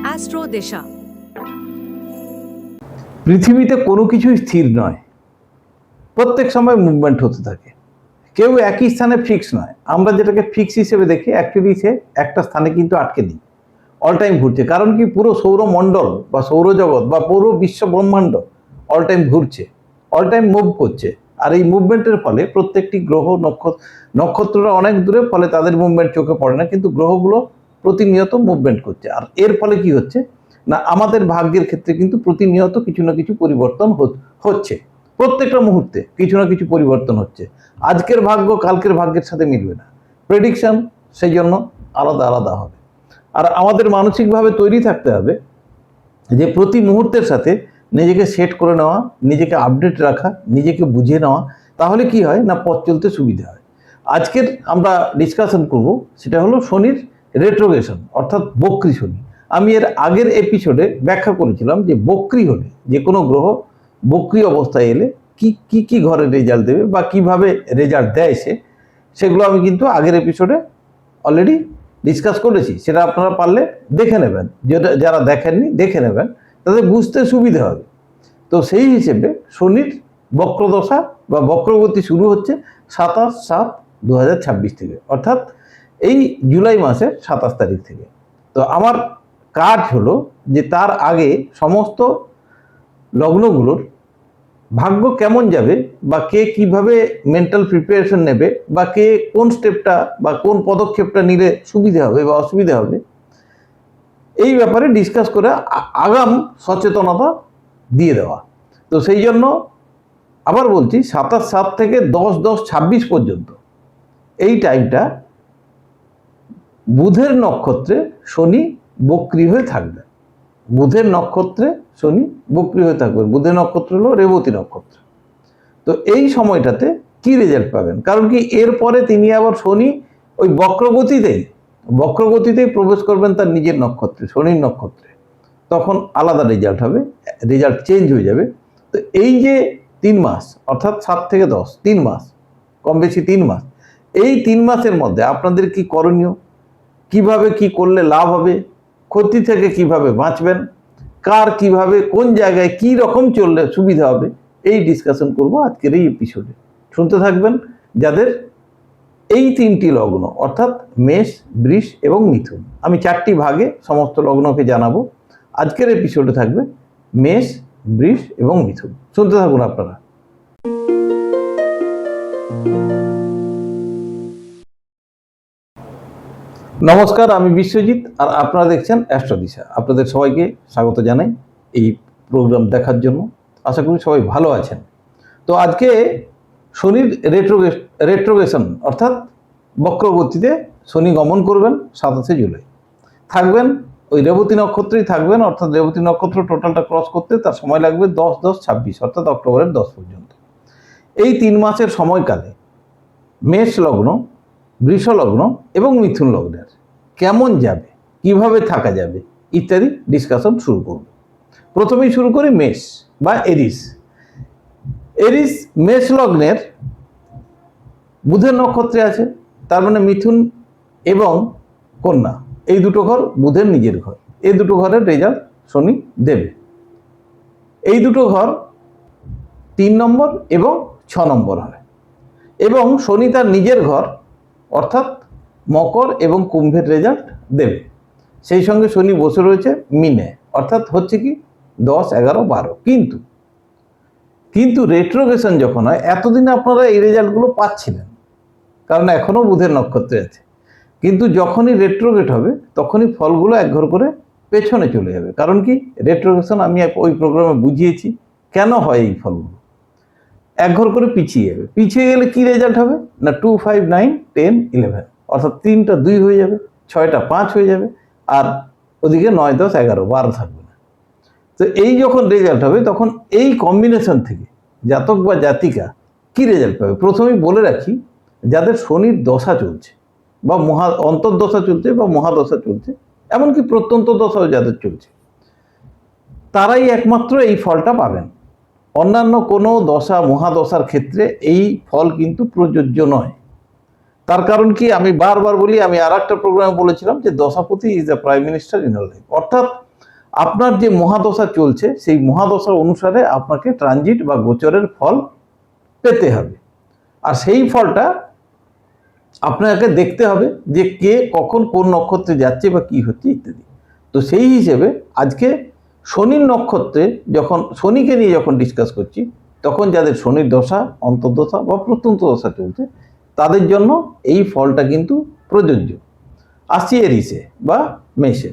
Astro দিশা। পৃথিবীতে কোনো কিছুই স্থির নয়, প্রত্যেক সময় মুভমেন্ট হতে থাকে। কেউ একই স্থানে ফিক্স নয়। আমরা যেটাকে ফিক্স হিসেবে দেখি, অ্যাকচুয়ালি সে একটা স্থানে কিন্তু আটকে নেই, অল টাইম ঘুরছে। কারণ কি, পুরো সৌরমণ্ডল বা সৌরজগৎ বা পুরো বিশ্ব ব্রহ্মাণ্ড অল টাইম ঘুরছে, অল টাইম মুভ করছে। আর এই মুভমেন্টের ফলে প্রত্যেকটি গ্রহ নক্ষত্ররা অনেক দূরে, ফলে তাদের মুভমেন্ট চোখে পড়ে না, কিন্তু গ্রহগুলো প্রতিনিয়ত মুভমেন্ট করছে। আর এর ফলে কি হচ্ছে না, আমাদের ভাগ্যের ক্ষেত্রে কিন্তু প্রতিনিয়ত কিছু না কিছু পরিবর্তন হচ্ছে। প্রত্যেকটা মুহূর্তে কিছু না কিছু পরিবর্তন হচ্ছে। আজকের ভাগ্য কালকের ভাগ্যের সাথে মিলবে না, প্রেডিকশন সেই জন্য আলাদা আলাদা হবে। আর আমাদের মানসিকভাবে তৈরি থাকতে হবে যে প্রতি মুহূর্তের সাথে নিজেকে সেট করে নেওয়া, নিজেকে আপডেট রাখা, নিজেকে বুঝিয়ে নেওয়া। তাহলে কি হয় না, পথ চলতে সুবিধা হয়। আজকের আমরা ডিসকাশন করব, সেটা হলো শনির রেট্রোগেশন, অর্থাৎ বক্রী শনি। আমি এর আগের এপিসোডে ব্যাখ্যা করেছিলাম যে বক্রী হলে, যে কোনো গ্রহ বক্রী অবস্থায় এলে কি কি ঘরে রেজাল্ট দেবে বা কিভাবে রেজাল্ট দেয় সেগুলো আমি কিন্তু আগের এপিসোডে অলরেডি ডিসকাস করেছি। সেটা আপনারা পারলে দেখে নেবেন, যেটা যারা দেখেননি দেখে নেবেন, তাদের বুঝতে সুবিধা হবে। তো সেই হিসেবে শনির বক্রদশা বা বক্রগতি শুরু হচ্ছে 27/7/2026 থেকে, অর্থাৎ এই জুলাই মাসের 27 তারিখ থেকে। তো আমার কাজ হলো যে তার আগে সমস্ত লগ্নগুলোর ভাগ্য কেমন যাবে, বা কে কিভাবে মেন্টাল প্রিপারেশন নেবে, বা কে কোন স্টেপটা বা কোন পদক্ষেপটা নিলে সুবিধা হবে বা অসুবিধা হবে, এই ব্যাপারে ডিসকাস করে আগাম সচেতনতা দিয়ে দেওয়া। তো সেই জন্য আবার বলছি, 27/7 থেকে 10/10/26 পর্যন্ত এই টাইমটা বুধের নক্ষত্রে শনি বক্রী হয়ে থাকবে। বুধের নক্ষত্রে শনি বক্রী হয়ে থাকবে। বুধের নক্ষত্র হলো রেবতী নক্ষত্র। তো এই সময়টাতে কি রেজাল্ট পাবেন, কারণ কি এরপরে তিনি আবার শনি ওই বক্রগতিতেই প্রবেশ করবেন তার নিজের নক্ষত্রে, শনির নক্ষত্রে। তখন আলাদা রেজাল্ট হবে, রেজাল্ট চেঞ্জ হয়ে যাবে। তো এই যে 3 মাস, অর্থাৎ 7 থেকে 10, 3 মাস, কম বেশি 3 মাস, এই 3 মাসের মধ্যে আপনাদের কি করণীয়, কিভাবে কি করলে লাভ হবে, ক্ষতি থেকে কিভাবে বাঁচবেন, কার কিভাবে কোন জায়গায় কি রকম চললে সুবিধা হবে, এই ডিসকাশন করব আজকের এই এপিসোডে। শুনতে থাকবেন। যাদের এই 3টি লগ্ন, অর্থাৎ মেষ, বৃষ এবং মিথুন, আমি 4টি ভাগে সমস্ত লগ্নকে জানাবো। আজকের এপিসোডে থাকবে মেষ, বৃষ এবং মিথুন। শুনতে থাকুন আপনারা। নমস্কার, আমি বিশ্বজিৎ, আর আপনারা দেখছেন অ্যাস্ট্রো দিশা। আপনাদের সবাইকে স্বাগত জানাই এই প্রোগ্রাম দেখার জন্য। আশা করি সবাই ভালো আছেন। তো আজকে শনির রেট্রোগেশন, অর্থাৎ বক্রগতিতে শনি গমন করবেন 27শে জুলাই। থাকবেন ওই রেবতী নক্ষত্রেই থাকবেন, অর্থাৎ রেবতী নক্ষত্র টোটালটা ক্রস করতে তার সময় লাগবে 10/10/26, অর্থাৎ অক্টোবরের 10 পর্যন্ত। এই 3 মাসের সময়কালে মেষ লগ্ন, বৃষ লগ্ন এবং মিথুন লগ্নের কেমন যাবে, কিভাবে থাকা যাবে ইত্যাদি ডিসকাশন শুরু করব। প্রথমেই শুরু করি মেষ বা এরিস। এরিস মেষ লগ্নের বুধের নক্ষত্রে আছে, তার মানে মিথুন এবং কন্যা, এই দুটো ঘর বুধের নিজের ঘর। এই দুটো ঘরের রেজাল্ট শনি দেবে। এই দুটো ঘর 3 নম্বর এবং 6 নম্বর হয়, এবং শনি তার নিজের ঘর অর্থাৎ মকর এবং কুম্ভের রেজাল্ট দেবে। সেই সঙ্গে শনি বসে রয়েছে মিনে, অর্থাৎ হচ্ছে কি 10, 11, 12। কিন্তু রেট্রোগেশন যখন হয়, এতদিন আপনারা এই রেজাল্টগুলো পাচ্ছিলেন, কারণ এখনও বুধের নক্ষত্রে আছে। কিন্তু যখনই রেট্রোগেট হবে, তখনই ফলগুলো এক ঘর করে পেছনে চলে যাবে। কারণ কি, রেট্রোগেশন আমি ওই প্রোগ্রামে বুঝিয়েছি কেন হয়। এই ফলগুলো এক ঘর করে পিছিয়ে যাবে। পিছিয়ে গেলে কি রেজাল্ট হবে না, 2, 5, 9, 10, 11, অর্থাৎ 3টা 2 হয়ে যাবে, 6টা 5 হয়ে যাবে, আর ওদিকে 9, 10, 11, 12 থাকবে না। তো এই যখন রেজাল্ট হবে, তখন এই কম্বিনেশন থেকে জাতক বা জাতিকা কি রেজাল্ট পাবে। প্রথমেই বলে রাখি, যাদের শনির দশা চলছে বা অন্তর্দশা চলছে বা মহাদশা চলছে, এমনকি প্রত্যন্ত দশাও যাদের চলছে, তারাই একমাত্র এই ফলটা পাবেন। অন্যান্য কোনো দশা মহাদশার ক্ষেত্রে এই ফল কিন্তু প্রযোজ্য নয়। তার কারণ কি, আমি বারবার বলি, আমি আর একটা প্রোগ্রামে বলেছিলাম যে দশাপতি is the prime minister in life. অর্থাৎ আপনার যে মহাদশা চলছে সেই মহাদশা অনুসারে আপনাকে ট্রানজিট বা গোচরের ফল পেতে হবে, আর সেই ফলটা আপনাকে দেখতে হবে যে কে কখন কোন নক্ষত্রে যাচ্ছে বা কি হচ্ছে ইত্যাদি। তো সেই হিসেবে আজকে শনির নক্ষত্রে যখন শনিকে নিয়ে যখন ডিসকাস করছি, তখন যাদের শনির দশা, অন্তর্দশা বা প্রত্যন্ত দশা চলছে তাদের জন্য এই ফলটা কিন্তু প্রযোজ্য। আসছি এরিসে বা মেষে,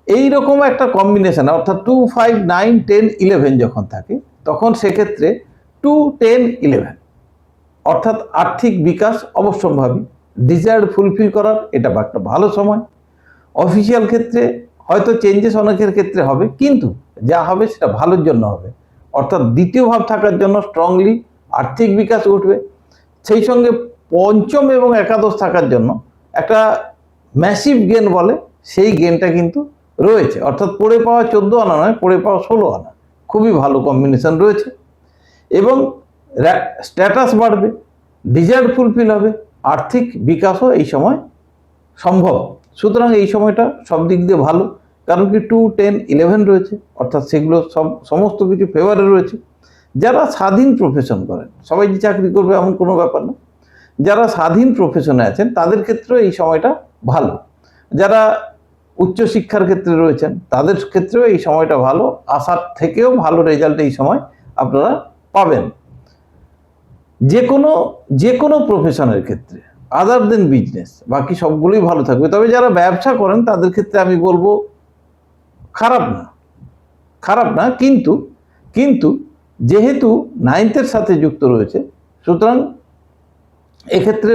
এইরকম একটা কম্বিনেশন অর্থাৎ 2, 5, 9, 10, 11 যখন থাকে, তখন সেক্ষেত্রে 2, 10, 11 অর্থাৎ আর্থিক বিকাশ অবশ্যম্ভাবী, ডিজায়ার ফুলফিল করার এটা একটা ভালো সময়। অফিসিয়াল ক্ষেত্রে হয়তো চেঞ্জেস অনেকের ক্ষেত্রে হবে, কিন্তু যা হবে সেটা ভালোর জন্য হবে। অর্থাৎ দ্বিতীয় ভাব থাকার জন্য স্ট্রংলি আর্থিক বিকাশ ঘটবে। সেই সঙ্গে পঞ্চম এবং একাদশ থাকার জন্য একটা ম্যাসিভ গেন বলে, সেই গেনটা কিন্তু রয়েছে। অর্থাৎ পড়ে পাওয়া 14 আনা নয়, পড়ে পাওয়া 16 আনা, খুবই ভালো কম্বিনেশন রয়েছে। এবং স্ট্যাটাস বাড়বে, ডিজায়ার ফুলফিল হবে, আর্থিক বিকাশও এই সময় সম্ভব। সুতরাং এই সময়টা সব দিক দিয়ে ভালো, কারণ কি 2, 10, 11 রয়েছে, অর্থাৎ সেগুলো সমস্ত কিছু ফেভারে রয়েছে। যারা স্বাধীন প্রফেশন করেন, সবাই যে চাকরি করবে এমন কোনো ব্যাপার না, যারা স্বাধীন প্রফেশনে আছেন তাদের ক্ষেত্রেও এই সময়টা ভালো। যারা উচ্চশিক্ষার ক্ষেত্রে রয়েছেন তাদের ক্ষেত্রেও এই সময়টা ভালো, আশার থেকেও ভালো রেজাল্ট এই সময় আপনারা পাবেন। যে কোনো প্রফেশনের ক্ষেত্রে আদার দেন বিজনেস বাকি সবগুলোই ভালো থাকবে। তবে যারা ব্যবসা করেন তাদের ক্ষেত্রে আমি বলবো খারাপ না, কিন্তু যেহেতু 9th-এর সাথে যুক্ত রয়েছে, সুতরাং এক্ষেত্রে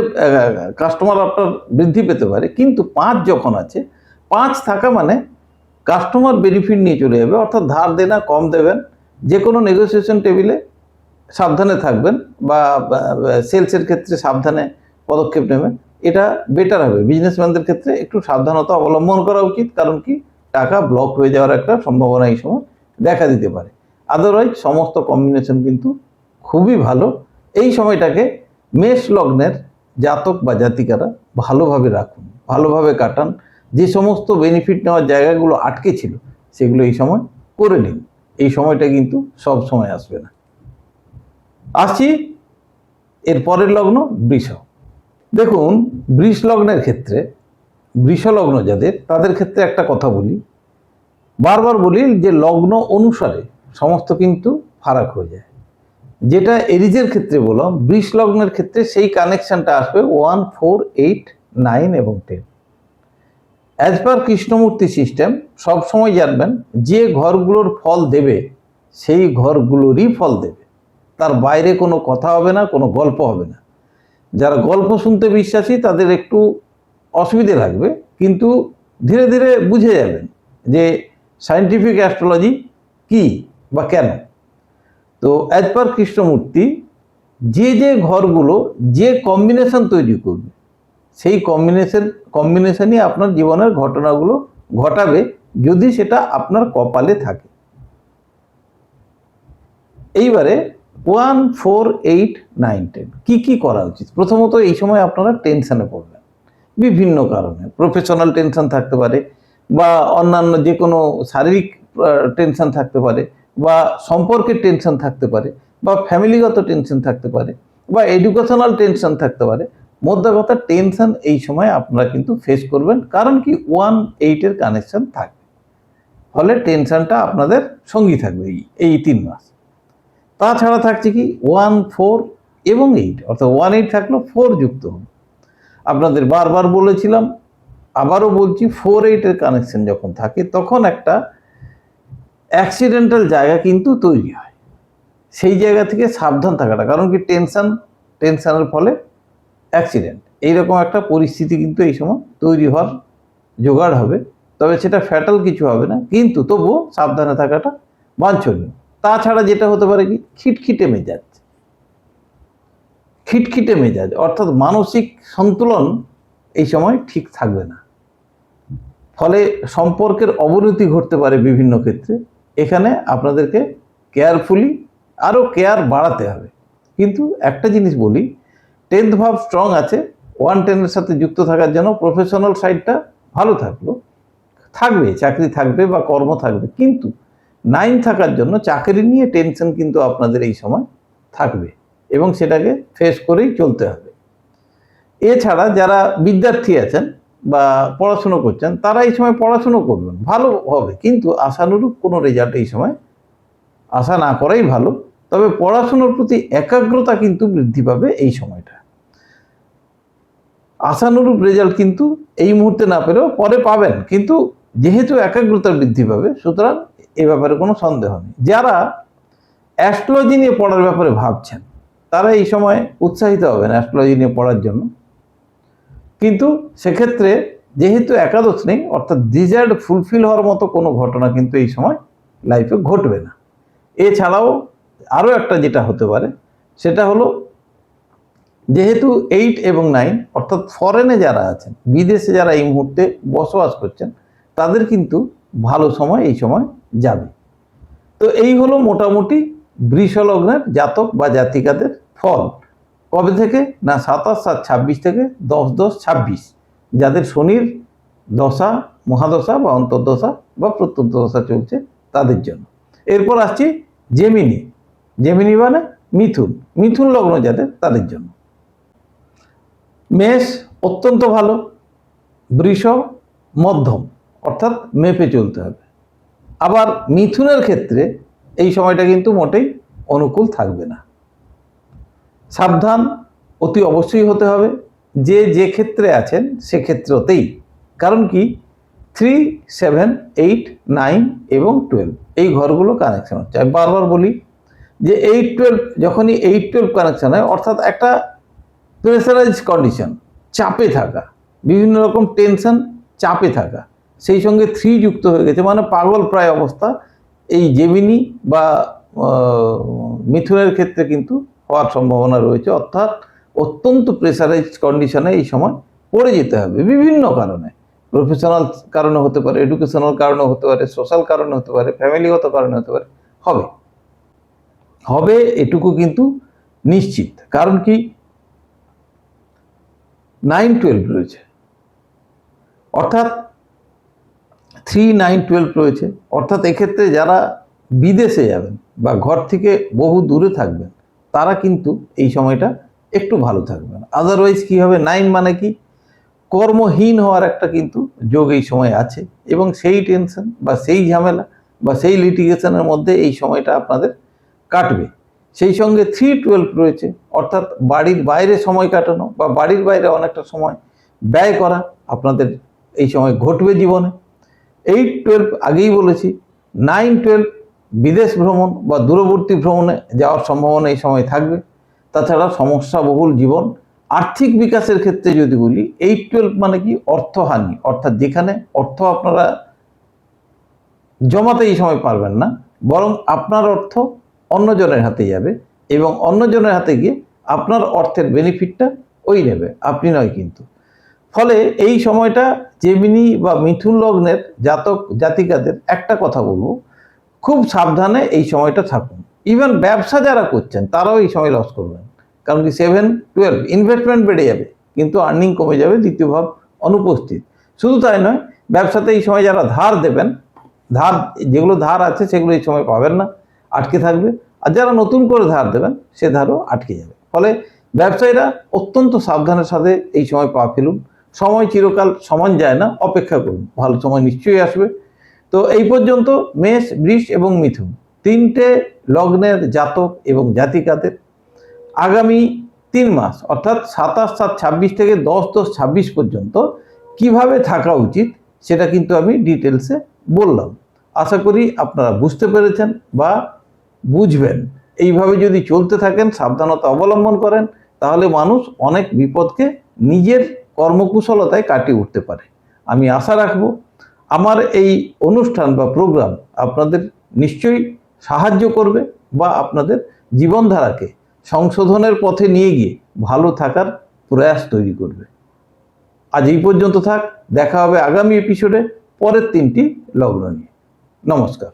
কাস্টমার আপনার বৃদ্ধি পেতে পারে। কিন্তু 5 যখন আছে, 5 থাকা মানে কাস্টমার বেনিফিট নিয়ে চলে যাবে, অর্থাৎ ধার দেনা কম দেবেন, যে কোনো নেগোসিয়েশন টেবিলে সাবধানে থাকবেন বা সেলসের ক্ষেত্রে সাবধানে পদক্ষেপ নেবেন, এটা বেটার হবে। বিজনেসম্যানদের ক্ষেত্রে একটু সাবধানতা অবলম্বন করা উচিত, কারণ কি টাকা ব্লক হয়ে যাওয়ার একটা সম্ভাবনা এই সময় দেখা দিতে পারে। আদারওয়াইজ সমস্ত কম্বিনেশন কিন্তু খুবই ভালো। এই সময়টাকে মেষ লগ্নের জাতক বা জাতিকারা ভালোভাবে রাখুন, ভালোভাবে কাটান। যে সমস্ত বেনিফিট নেওয়ার জায়গাগুলো আটকে ছিল সেগুলো এই সময় করে নিন। এই সময়টা কিন্তু সব সময় আসবে না। আসছি এর পরের লগ্ন বৃষ। দেখুন, বৃষ লগ্নের ক্ষেত্রে, বৃষ লগ্ন যাদের, তাদের ক্ষেত্রে একটা কথা বলি, বারবার বলি যে লগ্ন অনুসারে সমস্ত কিন্তু ফারাক হয়ে যায়। যেটা এরিজের ক্ষেত্রে বললাম, বৃষ লগ্নের ক্ষেত্রে সেই কানেকশনটা আসবে 1, 4, 8, 9 এবং 10। অ্যাজ পার কৃষ্ণমূর্তি সিস্টেম সবসময় জানবেন যে ঘরগুলোর ফল দেবে সেই ঘরগুলোরই ফল দেবে, তার বাইরে কোনো কথা হবে না, কোনো গল্প হবে না। যারা গল্প শুনতে বিশ্বাসী তাদের একটু অসুবিধে লাগবে, কিন্তু ধীরে ধীরে বুঝে যাবেন যে সায়েন্টিফিক অ্যাস্ট্রোলজি কি বা কেন। তো অ্যাজ পার কৃষ্ণমূর্তি যে ঘরগুলো যে কম্বিনেশন তৈরি করবে, সেই কম্বিনেশনই আপনার জীবনের ঘটনাগুলো ঘটাবে, যদি সেটা আপনার কপালে থাকে। এইবারে 1, 4, 8, 9, 10 কি করা উচিত? প্রথমত এই সময় আপনারা টেনশনে পড়বেন বিভিন্ন কারণে। প্রফেশনাল টেনশন থাকতে পারে, বা অন্যান্য যে কোনো শারীরিক টেনশন থাকতে পারে, বা সম্পর্কের টেনশন থাকতে পারে, বা ফ্যামিলিগত টেনশন থাকতে পারে, বা এডুকেশনাল টেনশন থাকতে পারে। মোদ্দা কথা, টেনশন এই সময় আপনারা কিন্তু ফেস করবেন, কারণ কি 1, 8-এর কানেকশন থাকবে, ফলে টেনশনটা আপনাদের সঙ্গী থাকবে এই 3 মাস। তাছাড়া থাকছে কি 1, 4 এবং 8, অর্থাৎ 1, 8 থাকলেও 4 যুক্ত হবে। আপনাদের বারবার বলেছিলাম, আবারও বলছি, 4, 8-এর কানেকশন যখন থাকে তখন একটা অ্যাক্সিডেন্টাল জায়গা কিন্তু তৈরি হয়। সেই জায়গা থেকে সাবধান থাকাটা, কারণ কি টেনশনের ফলে অ্যাক্সিডেন্ট, এইরকম একটা পরিস্থিতি কিন্তু এই সময় তৈরি হওয়ার জোগাড় হবে। তবে সেটা ফ্যাটাল কিছু হবে না, কিন্তু তবুও সাবধানে থাকাটা বাঞ্ছনীয়। তাছাড়া যেটা হতে পারে কি খিটখিটে মেজাজ, অর্থাৎ মানসিক সন্তুলন এই সময় ঠিক থাকবে না, ফলে সম্পর্কের অবনতি ঘটতে পারে বিভিন্ন ক্ষেত্রে। এখানে আপনাদেরকে কেয়ারফুলি আরও কেয়ার বাড়াতে হবে। কিন্তু একটা জিনিস বলি, 10th ভাব স্ট্রং আছে, 110-এর সাথে যুক্ত থাকার জন্য প্রফেশনাল সাইডটা ভালো থাকবে, চাকরি থাকবে বা কর্ম থাকবে, কিন্তু 9 থাকার জন্য চাকরি নিয়ে টেনশন কিন্তু আপনাদের এই সময় থাকবে এবং সেটাকে ফেস করেই চলতে হবে। এছাড়া যারা বিদ্যার্থী আছেন বা পড়াশুনো করছেন, তারা এই সময় পড়াশুনো করবেন, ভালো হবে, কিন্তু আশানুরূপ কোনো রেজাল্ট এই সময় আশা না করাই ভালো। তবে পড়াশুনোর প্রতি একাগ্রতা কিন্তু বৃদ্ধি পাবে এই সময়টা। আশানুরূপ রেজাল্ট কিন্তু এই মুহূর্তে না পেলেও পরে পাবেন, কিন্তু যেহেতু একাগ্রতা বৃদ্ধি পাবে, সুতরাং এ ব্যাপারে কোনো সন্দেহ নেই। যারা অ্যাস্ট্রোলজি নিয়ে পড়ার ব্যাপারে ভাবছেন, তারা এই সময় উৎসাহিত হবেন অ্যাস্ট্রোলজি নিয়ে পড়ার জন্য, কিন্তু সেক্ষেত্রে যেহেতু একাদশ নেই, অর্থাৎ ডিজায়ার্ড ফুলফিল হওয়ার মতো কোনো ঘটনা কিন্তু এই সময় লাইফে ঘটবে না। এছাড়াও আরও একটা যেটা হতে পারে, সেটা হলো যেহেতু 8 এবং 9 অর্থাৎ ফরেনে যারা আছেন, বিদেশে যারা এই মুহূর্তে বসবাস করছেন, তাদের কিন্তু ভালো সময় এই সময় যাবে। তো এই হলো মোটামুটি বৃষ লগ্নের জাতক বা জাতিকাদের ফল। কবে থেকে না 27/7/26 থেকে 10/10/26, যাদের শনির দশা, মহাদশা বা অন্তর্দশা বা প্রত্যন্তদশা চলছে তাদের জন্য। এরপর আসছি জেমিনি। জেমিনি মানে মিথুন লগ্ন যাদের, তাদের জন্য। মেষ অত্যন্ত ভালো, বৃষ মধ্যম, অর্থাৎ মেপে চলতে হবে। আবার মিথুনের ক্ষেত্রে এই সময়টা কিন্তু মোটেই অনুকূল থাকবে না। সাবধান অতি অবশ্যই হতে হবে যে ক্ষেত্রে আছেন সেক্ষেত্রতেই। কারণ কি 3, 7, 8, 9 এবং 12 এই ঘরগুলো কানেকশন হচ্ছে। আমি বারবার বলি যে 8-12 যখনই 8-12 কানেকশন হয়, অর্থাৎ একটা প্রেসারাইজ কন্ডিশন, চাপে থাকা, বিভিন্ন রকম টেনশন, চাপে থাকা, সেই সঙ্গে 3 যুক্ত হয়ে গেছে, মানে পাগল প্রায় অবস্থা এই জেমিনি বা মিথুনের ক্ষেত্রে কিন্তু হওয়ার সম্ভাবনা রয়েছে। অর্থাৎ অত্যন্ত প্রেসারাইজ কন্ডিশনে এই সময় পড়ে যেতে হবে বিভিন্ন কারণে। প্রফেশনাল কারণে হতে পারে, এডুকেশনাল কারণে হতে পারে, সোশ্যাল কারণে হতে পারে, ফ্যামিলিগত কারণে হতে পারে, হবে এটুকু কিন্তু নিশ্চিত। কারণ কি 9-12 রয়েছে, অর্থাৎ 3, 9, 12 রয়েছে, অর্থাৎ এক্ষেত্রে যারা বিদেশে যাবেন বা ঘর থেকে বহু দূরে থাকবেন, তারা কিন্তু এই সময়টা একটু ভালো থাকবেন। আদারওয়াইজ কি হবে, 9 মানে কি কর্মহীন হওয়ার একটা কিন্তু যোগ এই সময় আছে, এবং সেই টেনশন বা সেই ঝামেলা বা সেই লিটিগেশনের মধ্যে এই সময়টা আপনাদের কাটবে। সেই সঙ্গে 3-12 রয়েছে, অর্থাৎ বাড়ির বাইরে সময় কাটানো বা বাড়ির বাইরে অনেকটা সময় ব্যয় করা আপনাদের এই সময় ঘটবে জীবনে। 8-12 আগেই বলেছি, 9-12 বিদেশ ভ্রমণ বা দূরবর্তী ভ্রমণে যাওয়ার সম্ভাবনা এই সময় থাকবে। তাছাড়া সমস্যাবহুল জীবন, আর্থিক বিকাশের ক্ষেত্রে যদি বলি 8-12 মানে কি অর্থহানি, অর্থাৎ যেখানে অর্থ আপনারা জমাতে এই সময় পারবেন না, বরং আপনার অর্থ অন্যজনের হাতে যাবে, এবং অন্যজনের হাতে গিয়ে আপনার অর্থের বেনিফিটটা ওই নেবে, আপনি নয় কিন্তু। ফলে এই সময়টা জেমিনি বা মিথুন লগ্নের জাতক জাতিকাদের একটা কথা বলবো, খুব সাবধানে এই সময়টা থাকুন। ইভেন ব্যবসা যারা করছেন তারাও এই সময় লস করবেন। কারণ কি 7-12 ইনভেস্টমেন্ট বেড়ে যাবে, কিন্তু আর্নিং কমে যাবে, দ্বিতীয় ভাব অনুপস্থিত। শুধু তাই নয়, ব্যবসাতে এই সময় যারা ধার দেবেন, যেগুলো ধার আছে সেগুলো এই সময় পাবেন না, আটকে থাকবে। আর যারা নতুন করে ধার দেবেন সে ধারও আটকে যাবে। ফলে ব্যবসায়ীরা অত্যন্ত সাবধানের সাথে এই সময় পা ফেলুন। সময় চিরকাল সমান যায় না, অপেক্ষা করুন, ভালো সময় নিশ্চয়ই আসবে। তো এই পর্যন্ত মেষ, বৃষ এবং মিথুন তিনটে লগ্নের জাতক এবং জাতিকাদের আগামী 3 মাস অর্থাৎ 27/7/26 থেকে 10/10/26 পর্যন্ত কিভাবে থাকা উচিত সেটা কিন্তু আমি ডিটেলসে বললাম। আশা করি আপনারা বুঝতে পেরেছেন বা বুঝবেন। এইভাবে যদি চলতে থাকেন, সাবধানতা অবলম্বন করেন, তাহলে মানুষ অনেক বিপদকে নিজের কর্মকুশলতায় কাটিয়ে উঠতে পারে। আমি আশা রাখব আমার এই অনুষ্ঠান বা প্রোগ্রাম আপনাদের নিশ্চয়ই সাহায্য করবে বা আপনাদের জীবনধারাকে সংশোধনের পথে নিয়ে গিয়ে ভালো থাকার প্রয়াস তৈরি করবে। আজ এই পর্যন্ত থাক, দেখা হবে আগামী এপিসোডে পরের 3টি লগ্ন নিয়ে। নমস্কার।